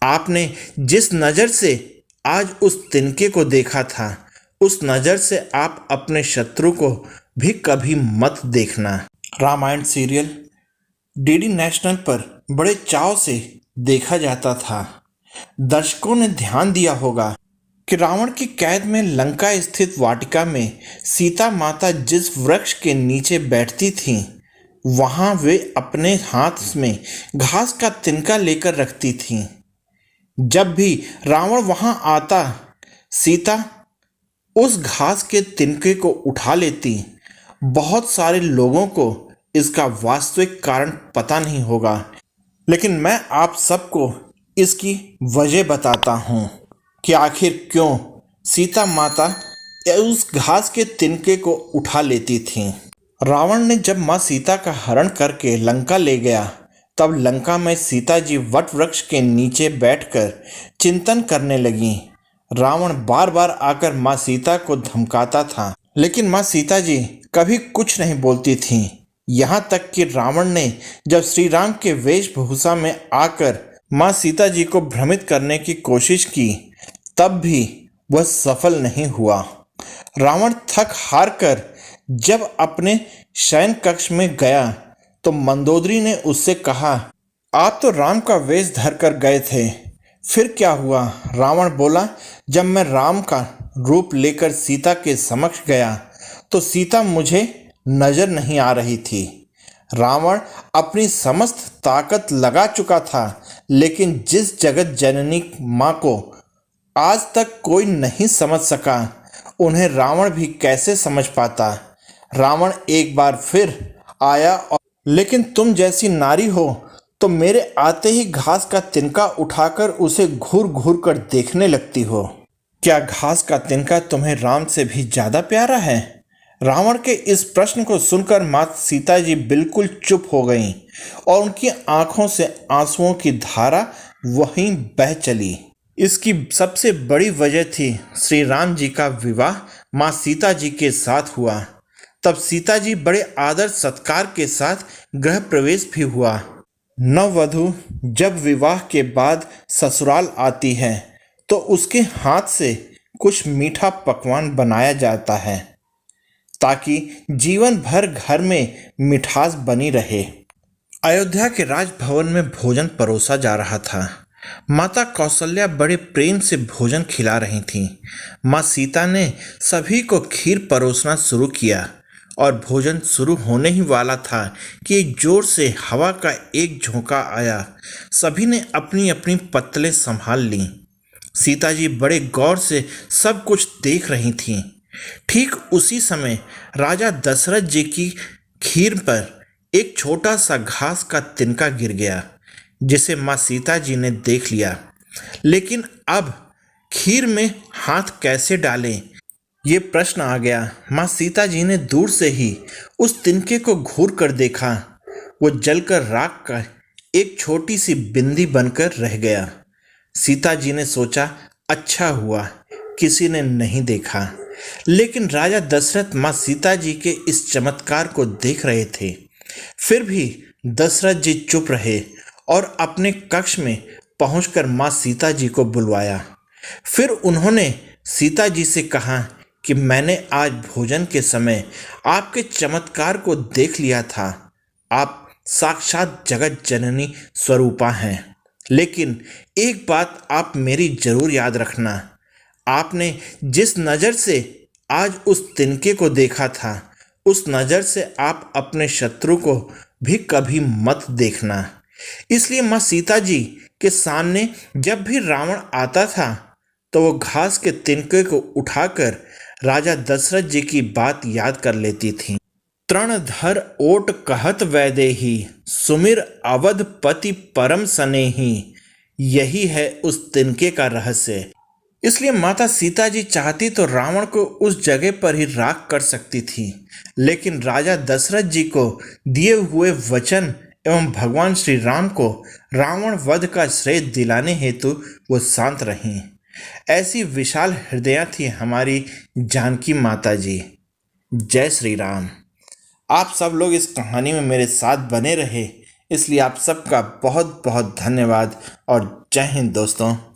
आपने जिस नज़र से आज उस तिनके को देखा था, उस नज़र से आप अपने शत्रु को भी कभी मत देखना। रामायण सीरियल डीडी नेशनल पर बड़े चाव से देखा जाता था। दर्शकों ने ध्यान दिया होगा कि रावण की कैद में लंका स्थित वाटिका में सीता माता जिस वृक्ष के नीचे बैठती थीं, वहां वे अपने हाथ में घास का तिनका लेकर रखती थीं। जब भी रावण वहां आता, सीता उस घास के तिनके को उठा लेती। बहुत सारे लोगों को इसका वास्तविक कारण पता नहीं होगा, लेकिन मैं आप सबको इसकी वजह बताता हूँ कि आखिर क्यों सीता माता उस घास के तिनके को उठा लेती थीं। रावण ने जब माँ सीता का हरण करके लंका ले गया, तब लंका में सीता जी वट वृक्ष के नीचे बैठकर चिंतन करने लगीं। रावण बार बार आकर माँ सीता को धमकाता था, लेकिन माँ सीता जी कभी कुछ नहीं बोलती थीं। यहाँ तक कि रावण ने जब श्री राम के वेशभूषा में आकर माँ सीता जी को भ्रमित करने की कोशिश की, तब भी वह सफल नहीं हुआ। रावण थक हार कर जब अपने शयन कक्ष में गया, तो मंदोदरी ने उससे कहा, आप तो राम का वेश धरकर गए थे, फिर क्या हुआ? रावण बोला, जब मैं राम का रूप लेकर सीता के समक्ष गया, तो सीता मुझे नजर नहीं आ रही थी। रावण अपनी समस्त ताकत लगा चुका था, लेकिन जिस जगत जननी माँ को आज तक कोई नहीं समझ सका, उन्हें रावण भी कैसे समझ पाता। रावण एक बार फिर आया लेकिन तुम जैसी नारी हो तो मेरे आते ही घास का तिनका उठाकर उसे घूर घूर कर देखने लगती हो। क्या घास का तिनका तुम्हें राम से भी ज्यादा प्यारा है? रावण के इस प्रश्न को सुनकर माता सीता जी बिल्कुल चुप हो गईं और उनकी आंखों से आंसुओं की धारा वहीं बह चली। इसकी सबसे बड़ी वजह थी श्री राम जी का विवाह माँ सीता जी के साथ हुआ। तब सीता जी बड़े आदर सत्कार के साथ गृह प्रवेश भी हुआ। नववधु जब विवाह के बाद ससुराल आती है, तो उसके हाथ से कुछ मीठा पकवान बनाया जाता है, ताकि जीवन भर घर में मिठास बनी रहे। अयोध्या के राजभवन में भोजन परोसा जा रहा था। माता कौशल्या बड़े प्रेम से भोजन खिला रही थीं। माँ सीता ने सभी को खीर परोसना शुरू किया और भोजन शुरू होने ही वाला था कि एक जोर से हवा का एक झोंका आया। सभी ने अपनी अपनी पत्तलें संभाल लीं। सीता जी बड़े गौर से सब कुछ देख रही थीं। ठीक उसी समय राजा दशरथ जी की खीर पर एक छोटा सा घास का तिनका गिर गया, जिसे माँ सीता जी ने देख लिया। लेकिन अब खीर में हाथ कैसे डालें, ये प्रश्न आ गया। माँ सीता जी ने दूर से ही उस तिनके को घूर कर देखा। वो जलकर राख का एक छोटी सी बिंदी बनकर रह गया। सीता जी ने सोचा, अच्छा हुआ किसी ने नहीं देखा। लेकिन राजा दशरथ माँ सीता जी के इस चमत्कार को देख रहे थे। फिर भी दशरथ जी चुप रहे और अपने कक्ष में पहुंचकर माँ सीता जी को बुलवाया। फिर उन्होंने सीता जी से कहा कि मैंने आज भोजन के समय आपके चमत्कार को देख लिया था। आप साक्षात जगत जननी स्वरूपा हैं। लेकिन एक बात आप मेरी जरूर याद रखना, आपने जिस नज़र से आज उस तिनके को देखा था, उस नज़र से आप अपने शत्रु को भी कभी मत देखना। इसलिए माँ सीता जी के सामने जब भी रावण आता था, तो वो घास के तिनके को उठाकर राजा दशरथ जी की बात याद कर लेती थी। तृणधर ओट कहत वैदेही, सुमिर अवधपति परम सनेही। यही है उस तिनके का रहस्य। इसलिए माता सीता जी चाहती तो रावण को उस जगह पर ही राख कर सकती थी, लेकिन राजा दशरथ जी को दिए हुए वचन एवं भगवान श्री राम को रावण वध का श्रेय दिलाने हेतु वो शांत रहीं। ऐसी विशाल हृदया थी हमारी जानकी माता जी। जय श्री राम। आप सब लोग इस कहानी में मेरे साथ बने रहे, इसलिए आप सबका बहुत बहुत धन्यवाद और जय हिंद दोस्तों।